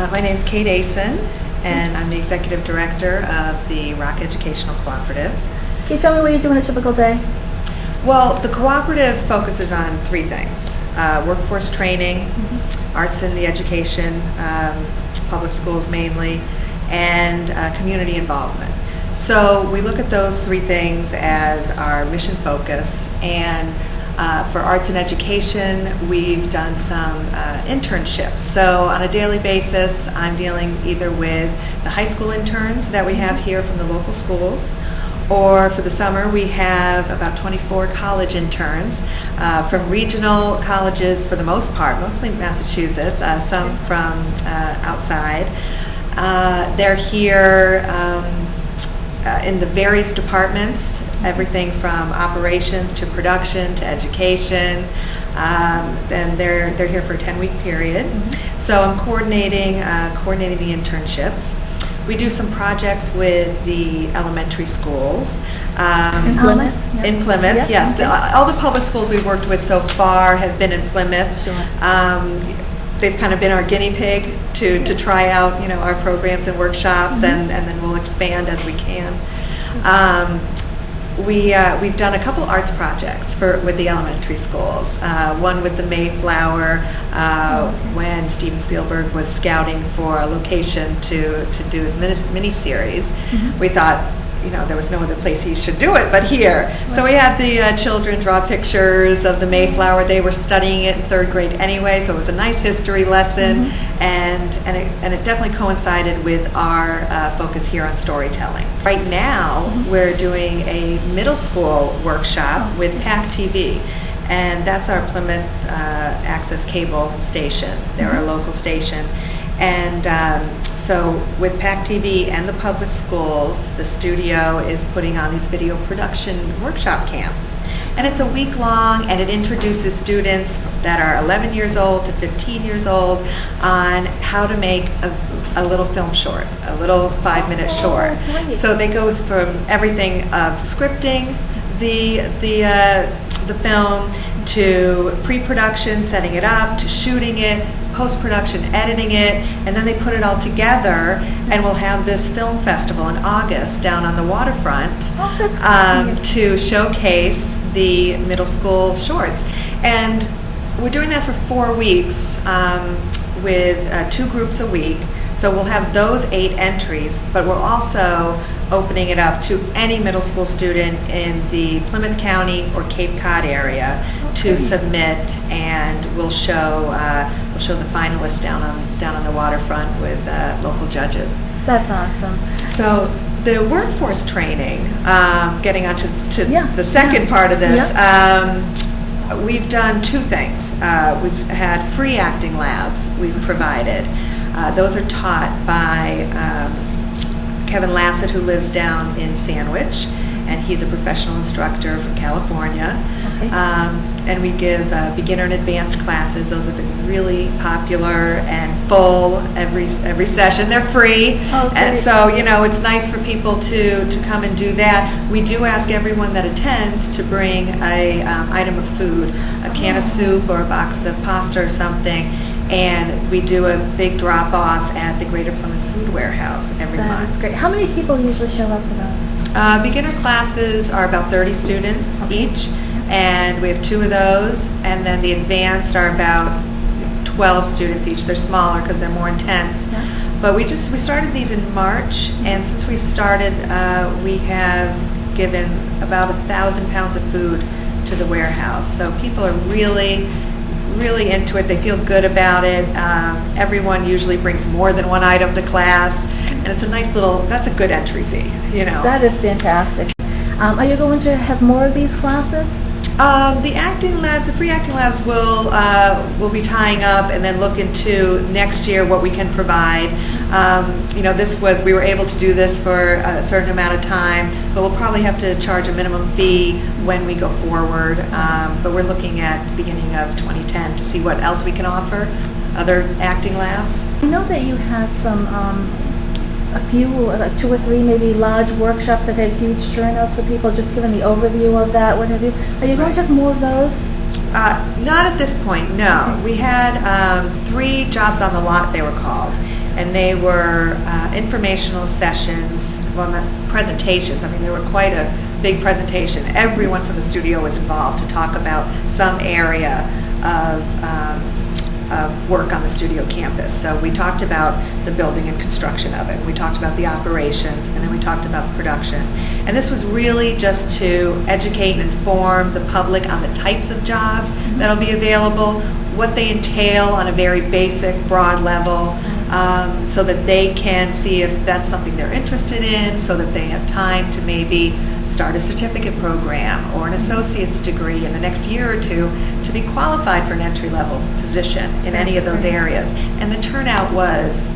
My name is Kate Asen, and I'm the Executive Director of the Rock Educational Cooperative. Can you tell me what you do in a typical day? Well, the cooperative focuses on three things: workforce training, arts in the education, public schools mainly, and community involvement. So we look at those three things as our mission focus, and for arts and education, we've done some internships. So on a daily basis, I'm dealing either with the high school interns that we have here from the local schools, or for the summer we have about 24 college interns from regional colleges for the most part, mostly Massachusetts, some from outside. They're here in the various departments, everything from operations to production to education. Then they're here for a 10-week period. So I'm coordinating the internships. We do some projects with the elementary schools. In Plymouth? Yeah. In Plymouth, Yep. yes. Okay. All the public schools we've worked with so far have been in Plymouth. Sure. They've kind of been our guinea pig to try out, our programs and workshops, and then we'll expand as we can. We've done a couple arts projects with the elementary schools. One with the Mayflower, when Steven Spielberg was scouting for a location to do his miniseries. We thought, there was no other place he should do it but here. So we had the children draw pictures of the Mayflower. They were studying it in third grade anyway, so it was a nice history lesson, and it definitely coincided with our focus here on storytelling. Right now, we're doing a middle school workshop with PAC TV. And that's our Plymouth Access Cable station. They're a local station. And so with PAC TV and the public schools, the studio is putting on these video production workshop camps. And it's a week long, and it introduces students that are 11 years old to 15 years old on how to make a little film short, a little 5-minute short. Great. So they go from everything of scripting the film to pre-production, setting it up, to shooting it, post-production, editing it, and then they put it all together, and we'll have this film festival in August down on the waterfront to showcase the middle school shorts. And we're doing that for 4 weeks with 2 groups a week. So we'll have those 8 entries, but we're also opening it up to any middle school student in the Plymouth County or Cape Cod area to submit, and we'll show the finalists down on the waterfront with local judges. That's awesome. So the workforce training, getting on to the second part of this, we've done 2 things. We've had free acting labs we've provided. Those are taught by Kevin Lassett, who lives down in Sandwich, and he's a professional instructor from California. Okay. And we give beginner and advanced classes. Those have been really popular and full every session. They're free, and so it's nice for people to come and do that. We do ask everyone that attends to bring a item of food, a can of soup or a box of pasta or something. And we do a big drop-off at the Greater Plymouth Food Warehouse every month. That's great. How many people usually show up for those? Beginner classes are about 30 students each, and we have 2 of those. And then the advanced are about 12 students each. They're smaller because they're more intense. Yeah. But we started these in March, and since we've started, we have given about 1,000 pounds of food to the warehouse. So people are really into it. They feel good about it. Everyone usually brings more than 1 item to class, and it's a nice that's a good entry fee, That is fantastic. Are you going to have more of these classes? The acting labs, the free acting labs will be tying up and then look into next year what we can provide. We were able to do this for a certain amount of time, but we'll probably have to charge a minimum fee when we go forward. But we're looking at the beginning of 2010 to see what else we can offer, other acting labs. I know that you had some a few, like 2 or 3 maybe large workshops that had huge turnouts for people, just giving the overview of that, what have you. Are you going to have more of those? Not at this point, no. We had 3 jobs on the lot, they were called. and they were informational sessions, well, not presentations. I mean, they were quite a big presentation. Everyone from the studio was involved to talk about some area of work on the studio campus. So we talked about the building and construction of it. We talked about the operations, and then we talked about the production. And this was really just to educate and inform the public on the types of jobs that'll be available, what they entail on a very basic, broad level, so that they can see if that's something they're interested in, so that they have time to maybe start a certificate program or an associate's degree in the next year or two to be qualified for an entry-level position in any of those areas. And the turnout was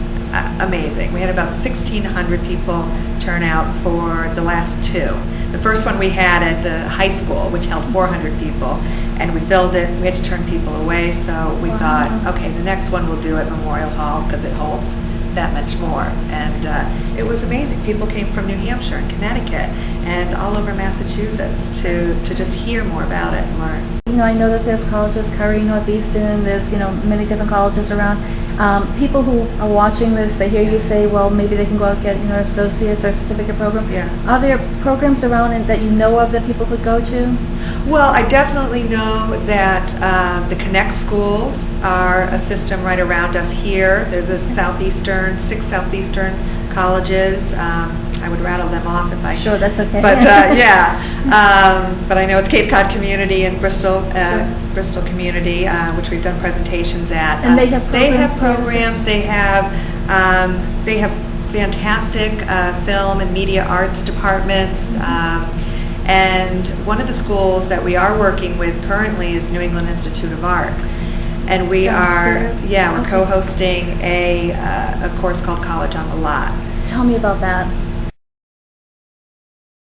amazing. We had about 1,600 people turn out for the last two. The first one we had at the high school, which held 400 people, and we filled it. We had to turn people away, so we thought, okay, the next one we'll do at Memorial Hall because it holds that much more. And it was amazing. People came from New Hampshire and Connecticut and all over Massachusetts to just hear more about it and learn. You know, I know that there's colleges, Curry, Northeastern, there's, you know, many different colleges around. People who are watching this, they hear you say, well, maybe they can go out and get, you know, associates or certificate program. Yeah. Are there programs around that you know of that people could go to? Well, I definitely know that the Connect schools are a system right around us here. They're the Southeastern, 6 Southeastern colleges. I would rattle them off if I... Sure, that's okay. But but I know it's Cape Cod Community and Bristol Bristol Community, which we've done presentations at. And they have programs? They have programs. They have fantastic film and media arts departments. And one of the schools that we are working with currently is New England Institute of Art. And we are, we're co-hosting a course called College on the Lot. Tell me about that.